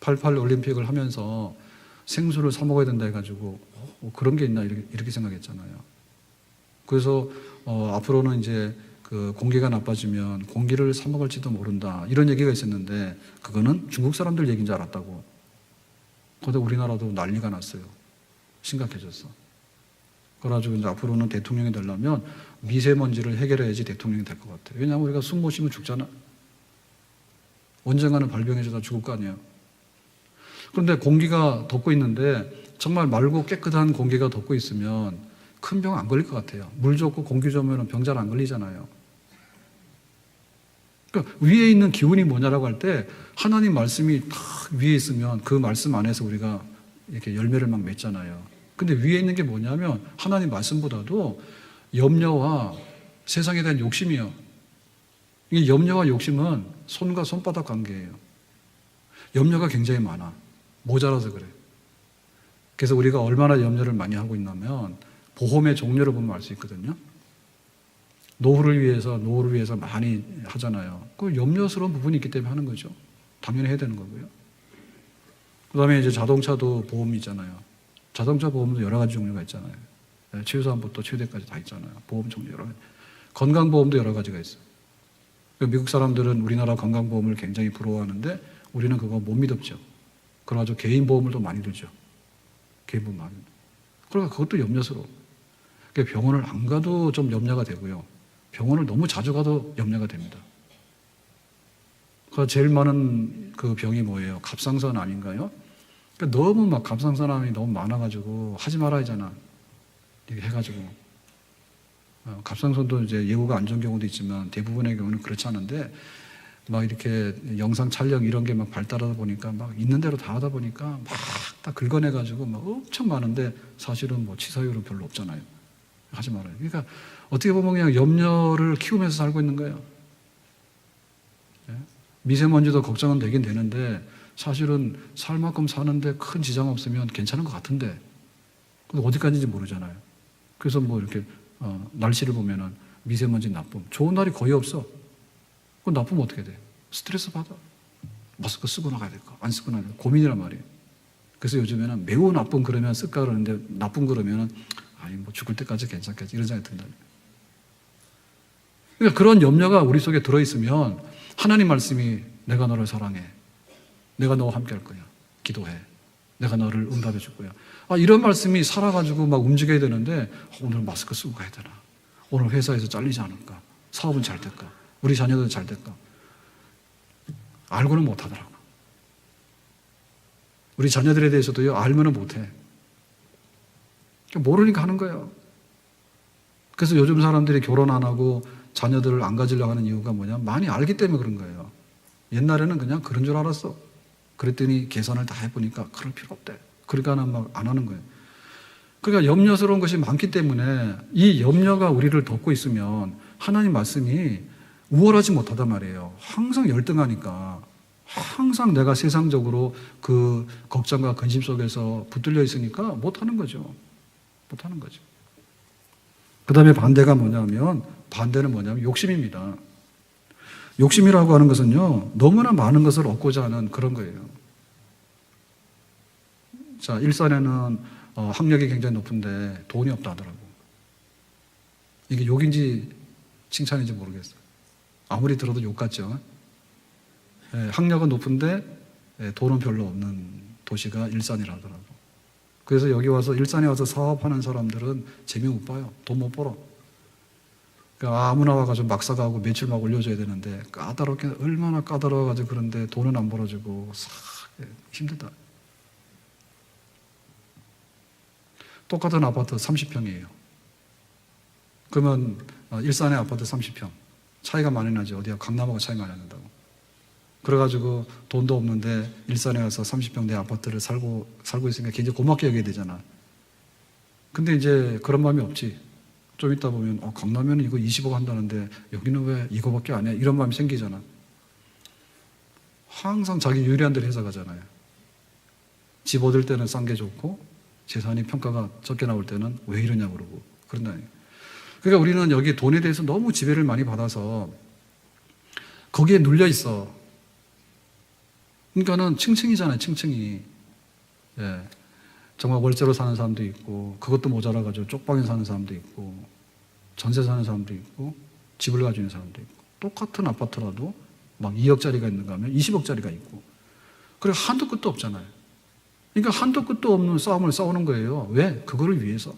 88 올림픽을 하면서 생수를 사 먹어야 된다 해가지고 그런 게 있나 이렇게 생각했잖아요. 그래서 앞으로는 이제 그 공기가 나빠지면 공기를 사 먹을지도 모른다 이런 얘기가 있었는데 그거는 중국 사람들 얘기인 줄 알았다고. 그런데 우리나라도 난리가 났어요. 심각해졌어. 그래가지고 이제 앞으로는 대통령이 되려면 미세먼지를 해결해야지 대통령이 될 것 같아요. 왜냐하면 우리가 숨 못 쉬면 죽잖아. 언젠가는 발병해서 죽을 거 아니에요. 그런데 공기가 덮고 있는데 정말 맑고 깨끗한 공기가 덮고 있으면 큰 병 안 걸릴 것 같아요. 물 좋고 공기 좋으면 병 잘 안 걸리잖아요. 그러니까 위에 있는 기운이 뭐냐라고 할 때 하나님 말씀이 딱 위에 있으면 그 말씀 안에서 우리가 이렇게 열매를 막 맺잖아요. 근데 위에 있는 게 뭐냐면 하나님 말씀보다도 염려와 세상에 대한 욕심이에요. 이 염려와 욕심은 손과 손바닥 관계예요. 염려가 굉장히 많아. 모자라서 그래. 그래서 우리가 얼마나 염려를 많이 하고 있냐면 보험의 종류를 보면 알 수 있거든요. 노후를 위해서 많이 하잖아요. 그 염려스러운 부분이 있기 때문에 하는 거죠. 당연히 해야 되는 거고요. 그 다음에 이제 자동차도 보험이 있잖아요. 자동차 보험도 여러 가지 종류가 있잖아요. 최소한부터 최대까지 다 있잖아요. 보험 종류 여러 가지. 건강보험도 여러 가지가 있어요. 미국 사람들은 우리나라 건강보험을 굉장히 부러워하는데 우리는 그거 못 믿었죠. 그래가지고 개인보험을 더 많이 들죠. 개인보험 많이. 그러니까 그것도 염려스러워. 그러니까 병원을 안 가도 좀 염려가 되고요. 병원을 너무 자주 가도 염려가 됩니다. 그 제일 많은 그 병이 뭐예요? 갑상선 아닌가요? 그러니까 너무 막 갑상선암이 너무 많아가지고 하지 말아야 하잖아. 이렇게 해가지고. 갑상선도 이제 예후가 안 좋은 경우도 있지만 대부분의 경우는 그렇지 않은데 막 이렇게 영상 촬영 이런 게 막 발달하다 보니까 막 있는 대로 다 하다 보니까 막 다 긁어내가지고 막 엄청 많은데 사실은 뭐 치사율은 별로 없잖아요. 하지 말아요. 그러니까 어떻게 보면 그냥 염려를 키우면서 살고 있는 거예요. 미세먼지도 걱정은 되긴 되는데 사실은 살 만큼 사는데 큰 지장 없으면 괜찮은 것 같은데 근데 어디까지인지 모르잖아요. 그래서 뭐 이렇게 날씨를 보면은 미세먼지 나쁨 좋은 날이 거의 없어. 그럼 나쁘면 어떻게 돼? 스트레스 받아. 마스크 쓰고 나가야 될까? 안 쓰고 나가야 될까? 고민이란 말이에요. 그래서 요즘에는 매우 나쁨 그러면 쓸까 그러는데 나쁨 그러면은 아니 뭐 죽을 때까지 괜찮겠지 이런 생각이 든다. 그러니까 그런 염려가 우리 속에 들어있으면 하나님 말씀이 내가 너를 사랑해. 내가 너와 함께 할 거야. 기도해. 내가 너를 응답해 줄 거야. 이런 말씀이 살아가지고 막 움직여야 되는데 오늘 마스크 쓰고 가야 되나? 오늘 회사에서 잘리지 않을까? 사업은 잘 될까? 우리 자녀들은 잘 될까? 알고는 못하더라고. 우리 자녀들에 대해서도요, 알면은 못해. 모르니까 하는 거예요. 그래서 요즘 사람들이 결혼 안 하고 자녀들을 안 가지려고 하는 이유가 뭐냐? 많이 알기 때문에 그런 거예요. 옛날에는 그냥 그런 줄 알았어. 그랬더니 계산을 다 해보니까 그럴 필요 없대. 그러니까 막 안 하는 거예요. 그러니까 염려스러운 것이 많기 때문에 이 염려가 우리를 덮고 있으면 하나님 말씀이 우월하지 못하단 말이에요. 항상 열등하니까. 항상 내가 세상적으로 그 걱정과 근심 속에서 붙들려 있으니까 못하는 거죠. 못하는 거죠. 그 다음에 반대는 뭐냐면 욕심입니다. 욕심이라고 하는 것은요, 너무나 많은 것을 얻고자 하는 그런 거예요. 자, 일산에는 학력이 굉장히 높은데 돈이 없다 하더라고. 이게 욕인지 칭찬인지 모르겠어요. 아무리 들어도 욕 같죠. 학력은 높은데 돈은 별로 없는 도시가 일산이라더라고. 그래서 여기 와서 일산에 와서 사업하는 사람들은 재미 못 봐요. 돈 못 벌어. 그러니까 아무나 와가지고 막 사가고 매출 막 올려줘야 되는데 까다롭게 얼마나 까다로워가지고 그런데 돈은 안 벌어주고 힘들다. 똑같은 아파트 30평이에요. 그러면 일산의 아파트 30평 차이가 많이 나죠. 어디야 강남하고 차이 많이 난다고. 그래가지고 돈도 없는데 일산에 와서 30평 내 아파트를 살고 있으니까 굉장히 고맙게 여겨야 되잖아. 근데 이제 그런 마음이 없지. 좀 있다 보면 강남에는 이거 20억 한다는데 여기는 왜 이거밖에 안 해? 이런 마음이 생기잖아. 항상 자기 유리한 대로 해서 가잖아요. 집 얻을 때는 싼 게 좋고 재산이 평가가 적게 나올 때는 왜 이러냐 그러고 그런다니. 그러니까 우리는 여기 돈에 대해서 너무 지배를 많이 받아서 거기에 눌려 있어. 그러니까는 층층이잖아요, 층층이. 예. 정말 월세로 사는 사람도 있고, 그것도 모자라가지고 쪽방에 사는 사람도 있고, 전세 사는 사람도 있고, 집을 가지고 있는 사람도 있고, 똑같은 아파트라도 막 2억짜리가 있는가 하면 20억짜리가 있고, 그리고 한도 끝도 없잖아요. 그러니까 한도 끝도 없는 싸움을 싸우는 거예요. 왜? 그거를 위해서.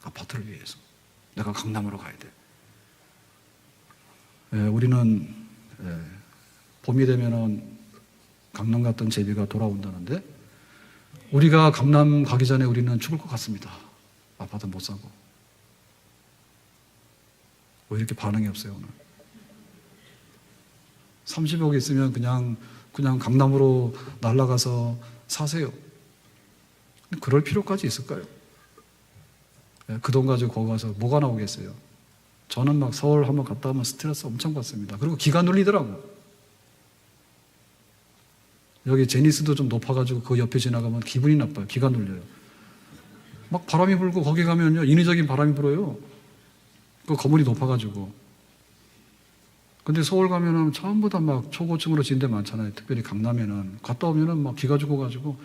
아파트를 위해서. 내가 강남으로 가야 돼. 예, 우리는 봄이 되면은 강남 갔던 제비가 돌아온다는데 우리가 강남 가기 전에 우리는 죽을 것 같습니다. 아파트 못 사고. 왜 이렇게 반응이 없어요, 오늘? 30억 있으면 그냥 강남으로 날아가서 사세요. 그럴 필요까지 있을까요? 그 돈 가지고 거기 가서 뭐가 나오겠어요? 저는 막 서울 한번 갔다 오면 스트레스 엄청 받습니다. 그리고 기가 눌리더라고. 여기 제니스도 좀 높아가지고 그 옆에 지나가면 기분이 나빠요. 기가 눌려요. 막 바람이 불고 거기 가면요 인위적인 바람이 불어요. 그 건물이 높아가지고. 근데 서울 가면은 전부 다 막 초고층으로 지은 데 많잖아요. 특별히 강남에는 갔다 오면은 막 기가 죽어가지고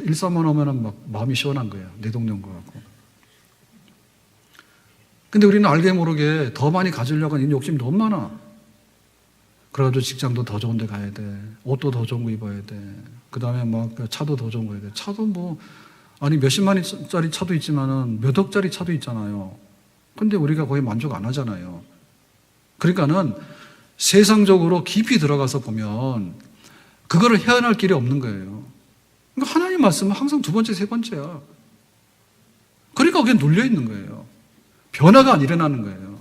일사만 오면은 막 마음이 시원한 거예요. 내동네인 것 같고. 근데 우리는 알게 모르게 더 많이 가지려고 하는 욕심이 너무 많아. 그래가지고 직장도 더 좋은 데 가야 돼. 옷도 더 좋은 거 입어야 돼. 그 다음에 막 차도 더 좋은 거 해야 돼. 차도 뭐, 아니 몇십만원짜리 차도 있지만은 몇 억짜리 차도 있잖아요. 근데 우리가 거의 만족 안 하잖아요. 그러니까는 세상적으로 깊이 들어가서 보면 그거를 헤어날 길이 없는 거예요. 그러니까 하나님 말씀은 항상 두 번째, 세 번째야. 그러니까 거기에 눌려 있는 거예요. 변화가 안 일어나는 거예요.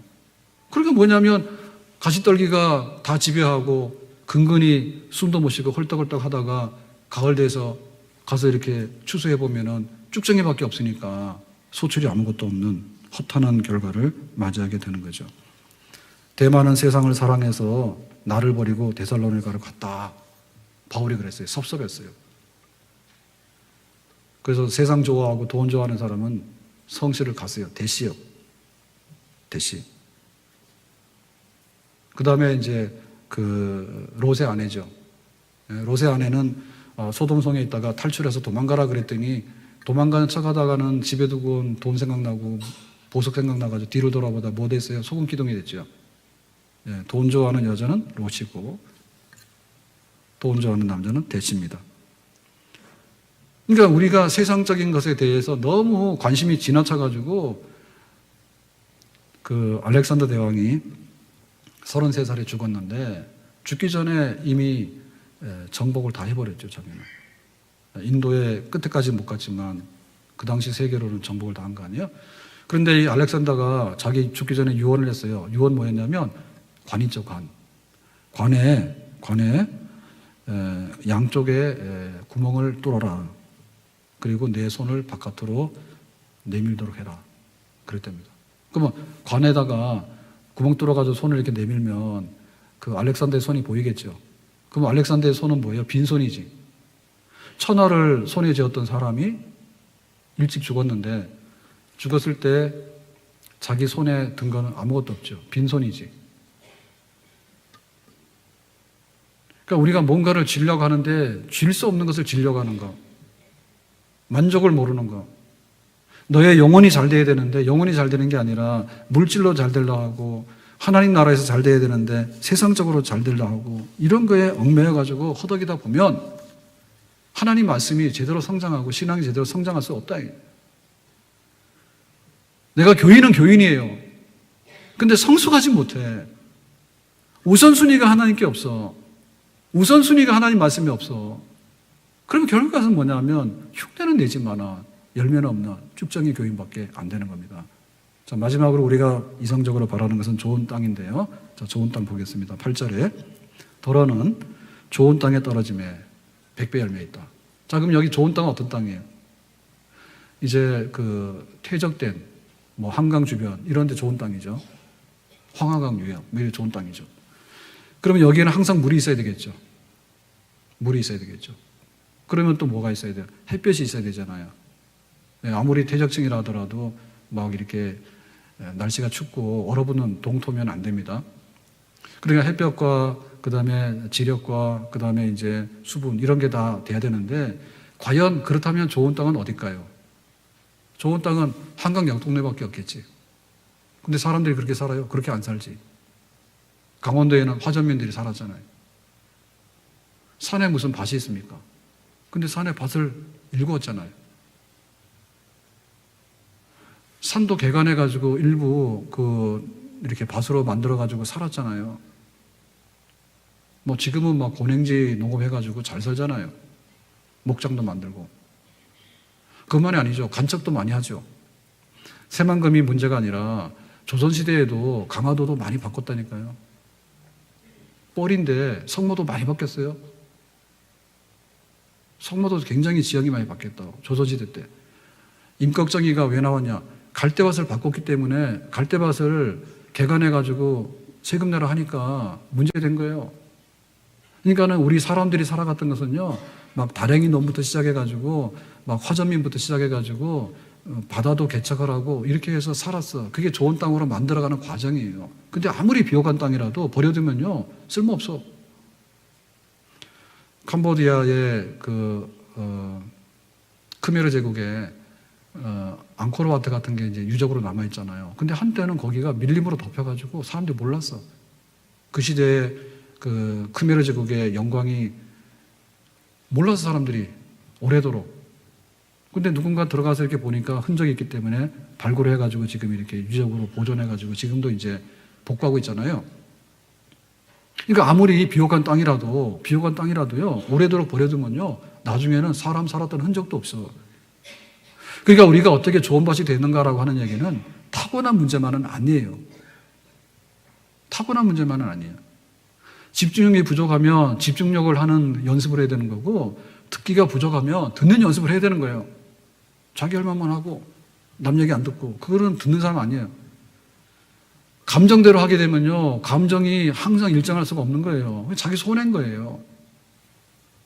그러니까 뭐냐면 가시떨기가 다 지배하고 근근히 숨도 못 쉬고 헐떡헐떡 하다가 가을 돼서 가서 이렇게 추수해 보면은 쭉정이밖에 없으니까 소출이 아무것도 없는 허탄한 결과를 맞이하게 되는 거죠. 대만은 세상을 사랑해서 나를 버리고 데살로니가를 갔다. 바울이 그랬어요. 섭섭했어요. 그래서 세상 좋아하고 돈 좋아하는 사람은 성실을 갔어요. 대시요. 대시. 그 다음에 이제 그 롯의 아내죠. 롯의 아내는 소돔성에 있다가 탈출해서 도망가라 그랬더니 도망가는 척 하다가는 집에 두고 온 돈 생각나고 보석 생각나가지고 뒤로 돌아보다 뭐 됐어요? 소금 기둥이 됐죠. 돈 좋아하는 여자는 롯이고 돈 좋아하는 남자는 대시입니다. 그러니까 우리가 세상적인 것에 대해서 너무 관심이 지나쳐가지고 그 알렉산더 대왕이 33살에 죽었는데 죽기 전에 이미 정복을 다 해버렸죠, 자기는. 인도의 끝에까지 못 갔지만 그 당시 세계로는 정복을 다 한 거 아니에요? 그런데 이 알렉산더가 자기 죽기 전에 유언을 했어요. 유언 뭐였냐면 관이죠, 관. 관에 양쪽에 구멍을 뚫어라. 그리고 내 손을 바깥으로 내밀도록 해라. 그랬답니다. 그러면 관에다가 구멍 뚫어가지고 손을 이렇게 내밀면 그 알렉산더의 손이 보이겠죠. 그럼 알렉산더의 손은 뭐예요? 빈손이지. 천하를 손에 쥐었던 사람이 일찍 죽었는데 죽었을 때 자기 손에 든 거는 아무것도 없죠. 빈손이지. 그러니까 우리가 뭔가를 쥐려고 하는데 쥘 수 없는 것을 쥐려고 하는 거. 만족을 모르는 거. 너의 영혼이 잘 돼야 되는데 영혼이 잘 되는 게 아니라 물질로 잘 되려고 하고 하나님 나라에서 잘 돼야 되는데 세상적으로 잘 되려고 하고 이런 거에 얽매여가지고 허덕이다 보면 하나님 말씀이 제대로 성장하고 신앙이 제대로 성장할 수 없다. 내가 교인은 교인이에요. 근데 성숙하지 못해. 우선순위가 하나님께 없어. 우선순위가 하나님 말씀이 없어. 그러면 결국은 뭐냐면 흉내는 내지만 열매는 없는 쭉정이 교인밖에 안 되는 겁니다. 자, 마지막으로 우리가 이상적으로 바라는 것은 좋은 땅인데요. 자, 좋은 땅 보겠습니다. 8절에 더러는 좋은 땅에 떨어짐에 100배 열매 있다. 자, 그럼 여기 좋은 땅은 어떤 땅이에요? 이제 그 퇴적된 뭐 한강 주변 이런 데 좋은 땅이죠. 황하강 유역 매일 좋은 땅이죠. 그러면 여기에는 항상 물이 있어야 되겠죠. 물이 있어야 되겠죠. 그러면 또 뭐가 있어야 돼요? 햇볕이 있어야 되잖아요. 아무리 퇴적층이라 하더라도 막 이렇게 날씨가 춥고 얼어붙는 동토면 안 됩니다. 그러니까 햇볕과 그다음에 지력과 그다음에 이제 수분 이런 게 다 돼야 되는데 과연 그렇다면 좋은 땅은 어딜까요? 좋은 땅은 한강 양동네밖에 없겠지. 근데 사람들이 그렇게 살아요? 그렇게 안 살지. 강원도에는 화전민들이 살았잖아요. 산에 무슨 밭이 있습니까? 근데 산에 밭을 일구었잖아요. 산도 개간해가지고 일부 이렇게 밭으로 만들어가지고 살았잖아요. 뭐 지금은 막 고냉지 농업해가지고 잘 살잖아요. 목장도 만들고. 그것만이 아니죠. 간척도 많이 하죠. 새만금이 문제가 아니라 조선시대에도 강화도도 많이 바꿨다니까요. 뻘인데 성모도 많이 바뀌었어요. 성모도 굉장히 지형이 많이 바뀌었다고. 조선시대 때. 임꺽정이가 왜 나왔냐? 갈대밭을 바꿨기 때문에 갈대밭을 개간해가지고 세금 내라 하니까 문제된 거예요. 그러니까는 우리 사람들이 살아갔던 것은요, 막 다랭이 논부터 시작해가지고, 막 화전민부터 시작해가지고, 바다도 개척을 하고, 이렇게 해서 살았어. 그게 좋은 땅으로 만들어가는 과정이에요. 근데 아무리 비옥한 땅이라도 버려두면요, 쓸모없어. 캄보디아의 크메르 제국에 앙코르와트 같은 게 이제 유적으로 남아있잖아요. 근데 한때는 거기가 밀림으로 덮여가지고 사람들이 몰랐어. 그 시대에 크메르 제국의 영광이 몰라서 사람들이 오래도록. 근데 누군가 들어가서 이렇게 보니까 흔적이 있기 때문에 발굴을 해가지고 지금 이렇게 유적으로 보존해가지고 지금도 이제 복구하고 있잖아요. 그러니까 아무리 비옥한 땅이라도요, 오래도록 버려두면요, 나중에는 사람 살았던 흔적도 없어. 그러니까 우리가 어떻게 좋은 밭이 되는가라고 하는 얘기는 타고난 문제만은 아니에요. 타고난 문제만은 아니에요. 집중력이 부족하면 집중력을 하는 연습을 해야 되는 거고, 듣기가 부족하면 듣는 연습을 해야 되는 거예요. 자기 할 말만 하고 남 얘기 안 듣고, 그거는 듣는 사람 아니에요. 감정대로 하게 되면요, 감정이 항상 일정할 수가 없는 거예요. 자기 손해인 거예요.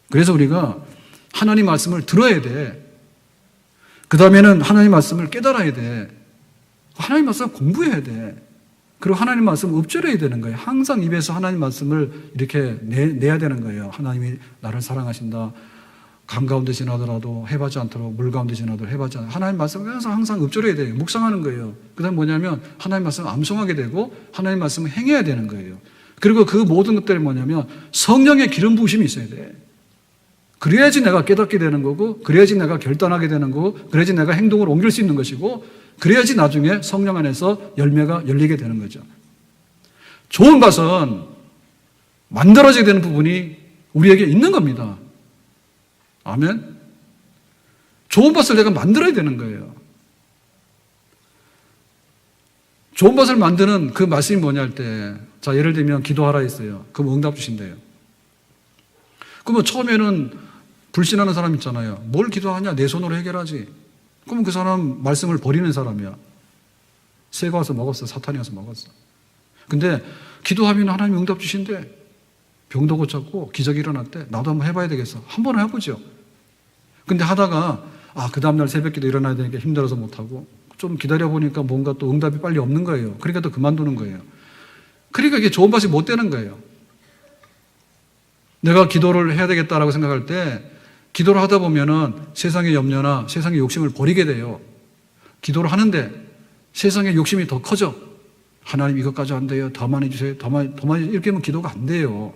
그래서 우리가 하나님 말씀을 들어야 돼. 그 다음에는 하나님 말씀을 깨달아야 돼. 하나님 말씀을 공부해야 돼. 그리고 하나님 말씀을 읊조려야 되는 거예요. 항상 입에서 하나님 말씀을 이렇게 내야 되는 거예요. 하나님이 나를 사랑하신다. 강 가운데 지나더라도 해하지 않도록, 물 가운데 지나도 해하지 않도록, 하나님 말씀을 항상 읊조려야 돼요. 묵상하는 거예요. 그 다음 뭐냐면 하나님 말씀을 암송하게 되고 하나님 말씀을 행해야 되는 거예요. 그리고 그 모든 것들이 뭐냐면 성령의 기름 부으심이 있어야 돼. 그래야지 내가 깨닫게 되는 거고, 그래야지 내가 결단하게 되는 거고, 그래야지 내가 행동을 옮길 수 있는 것이고, 그래야지 나중에 성령 안에서 열매가 열리게 되는 거죠. 좋은 밭은 만들어져야 되는 부분이 우리에게 있는 겁니다. 아멘? 좋은 밭을 내가 만들어야 되는 거예요. 좋은 밭을 만드는 그 말씀이 뭐냐 할 때, 자, 예를 들면 기도하라 했어요. 그럼 응답 주신대요. 그러면 처음에는 불신하는 사람 있잖아요. 뭘 기도하냐? 내 손으로 해결하지. 그러면 그 사람 말씀을 버리는 사람이야. 새가 와서 먹었어. 사탄이 와서 먹었어. 근데 기도하면 하나님이 응답 주신대. 병도 고쳤고 기적이 일어났대. 나도 한번 해봐야 되겠어. 한번 해보죠. 근데 하다가 그 다음날 새벽기도 일어나야 되니까 힘들어서 못하고 좀 기다려보니까 뭔가 또 응답이 빨리 없는 거예요. 그러니까 또 그만두는 거예요. 그러니까 이게 좋은 밭이 못 되는 거예요. 내가 기도를 해야 되겠다라고 생각할 때 기도를 하다 보면은 세상의 염려나 세상의 욕심을 버리게 돼요. 기도를 하는데 세상의 욕심이 더 커져. 하나님 이것까지 안 돼요. 더 많이 주세요. 더 많이 이렇게 하면 기도가 안 돼요.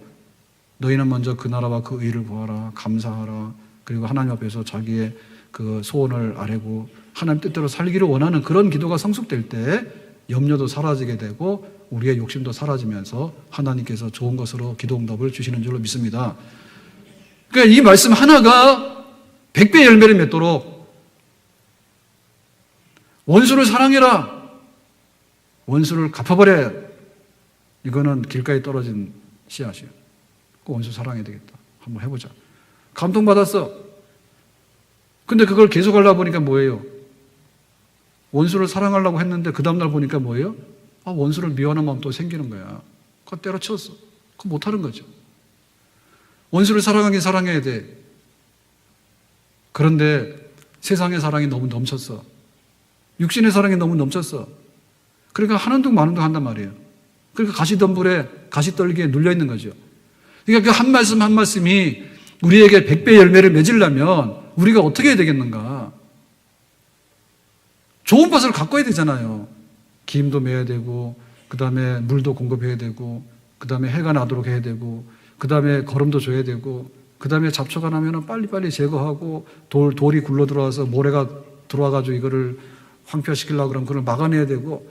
너희는 먼저 그 나라와 그 의를 구하라. 감사하라. 그리고 하나님 앞에서 자기의 그 소원을 아뢰고 하나님 뜻대로 살기를 원하는 그런 기도가 성숙될 때 염려도 사라지게 되고 우리의 욕심도 사라지면서 하나님께서 좋은 것으로 기도 응답을 주시는 줄로 믿습니다. 그러니까 이 말씀 하나가 100배 열매를 맺도록 원수를 사랑해라. 원수를 갚아버려야. 이거는 길가에 떨어진 씨앗이에요. 그 원수 사랑해야 되겠다. 한번 해보자. 감동받았어. 근데 그걸 계속 하려고 보니까 뭐예요? 원수를 사랑하려고 했는데 그 다음날 보니까 뭐예요? 원수를 미워하는 마음 또 생기는 거야. 그거 때려쳤어. 그거 못하는 거죠. 원수를 사랑하긴 사랑해야 돼. 그런데 세상의 사랑이 너무 넘쳤어. 육신의 사랑이 너무 넘쳤어. 그러니까 하는 둥 마는 둥 한단 말이에요. 그러니까 가시덤불에 가시떨기에 눌려 있는 거죠. 그러니까 그 한 말씀 한 말씀이 우리에게 100배 열매를 맺으려면 우리가 어떻게 해야 되겠는가? 좋은 밭을 가꿔야 되잖아요. 기름도 매야 되고, 그 다음에 물도 공급해야 되고, 그 다음에 해가 나도록 해야 되고, 그 다음에 거름도 줘야 되고, 그 다음에 잡초가 나면 빨리빨리 제거하고, 돌이 굴러 들어와서 모래가 들어와가지고 이거를 황폐시키려고 그러면 그걸 막아내야 되고,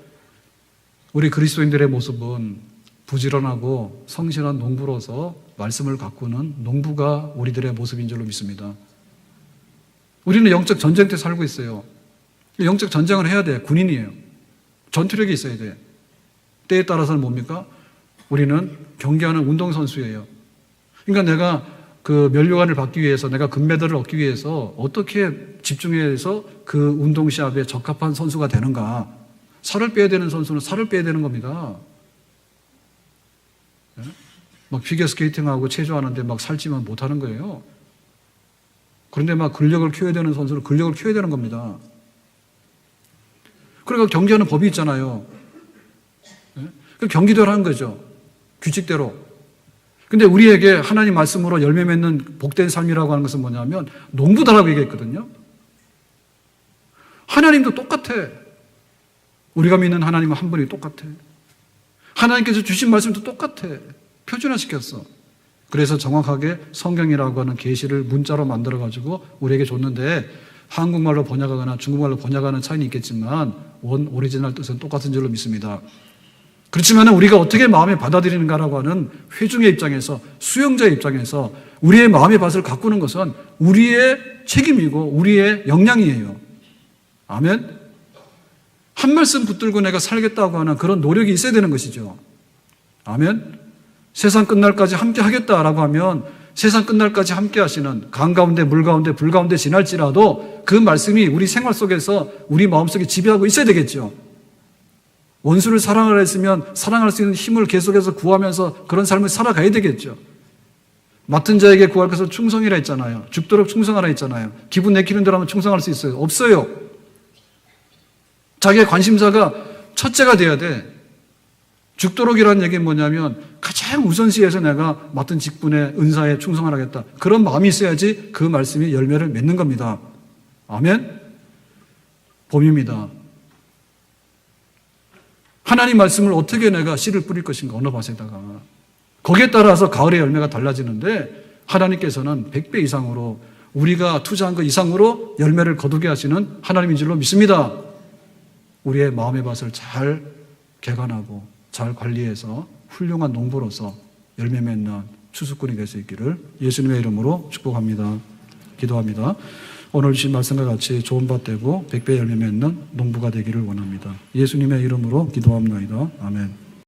우리 그리스도인들의 모습은 부지런하고 성실한 농부로서 말씀을 가꾸는 농부가 우리들의 모습인 줄로 믿습니다. 우리는 영적 전쟁터 살고 있어요. 영적 전쟁을 해야 돼. 군인이에요. 전투력이 있어야 돼. 때에 따라서는 뭡니까? 우리는 경기하는 운동선수예요. 그러니까 내가 그 면류관을 받기 위해서, 내가 금메달을 얻기 위해서 어떻게 집중해서 그 운동 시합에 적합한 선수가 되는가. 살을 빼야 되는 선수는 살을 빼야 되는 겁니다. 막 피겨스케이팅하고 체조하는데 막 살찌면 못하는 거예요. 그런데 막 근력을 키워야 되는 선수는 근력을 키워야 되는 겁니다. 그러니까 경기하는 법이 있잖아요. 그 경기대로 하는 거죠. 규칙대로. 근데 우리에게 하나님 말씀으로 열매 맺는 복된 삶이라고 하는 것은 뭐냐면 농부다라고 얘기했거든요. 하나님도 똑같아. 우리가 믿는 하나님은 한 분이 똑같아. 하나님께서 주신 말씀도 똑같아. 표준화시켰어. 그래서 정확하게 성경이라고 하는 계시를 문자로 만들어가지고 우리에게 줬는데 한국말로 번역하거나 중국말로 번역하는 차이는 있겠지만 오리지널 뜻은 똑같은 줄로 믿습니다. 그렇지만 우리가 어떻게 마음에 받아들이는가라고 하는 회중의 입장에서, 수용자의 입장에서 우리의 마음의 밭을 가꾸는 것은 우리의 책임이고 우리의 역량이에요. 아멘? 한 말씀 붙들고 내가 살겠다고 하는 그런 노력이 있어야 되는 것이죠. 아멘? 세상 끝날까지 함께 하겠다라고 하면 세상 끝날까지 함께 하시는 강 가운데 물 가운데 불 가운데 지날지라도 그 말씀이 우리 생활 속에서 우리 마음속에 지배하고 있어야 되겠죠. 원수를 사랑하라 했으면 사랑할 수 있는 힘을 계속해서 구하면서 그런 삶을 살아가야 되겠죠. 맡은 자에게 구할 것을 충성이라 했잖아요. 죽도록 충성하라 했잖아요. 기분 내키는 대로 하면 충성할 수 있어요? 없어요. 자기의 관심사가 첫째가 돼야 돼. 죽도록이라는 얘기는 뭐냐면 가장 우선시해서 내가 맡은 직분의 은사에 충성하겠다. 그런 마음이 있어야지 그 말씀이 열매를 맺는 겁니다. 아멘? 봄입니다. 하나님 말씀을 어떻게 내가 씨를 뿌릴 것인가, 어느 밭에다가. 거기에 따라서 가을의 열매가 달라지는데 하나님께서는 100배 이상으로 우리가 투자한 것 이상으로 열매를 거두게 하시는 하나님인 줄로 믿습니다. 우리의 마음의 밭을 잘 개간하고 잘 관리해서 훌륭한 농부로서 열매 맺는 추수꾼이 될 수 있기를 예수님의 이름으로 축복합니다. 기도합니다. 오늘 주신 말씀과 같이 좋은 밭 되고 100배 열매 맺는 농부가 되기를 원합니다. 예수님의 이름으로 기도합니다. 아멘.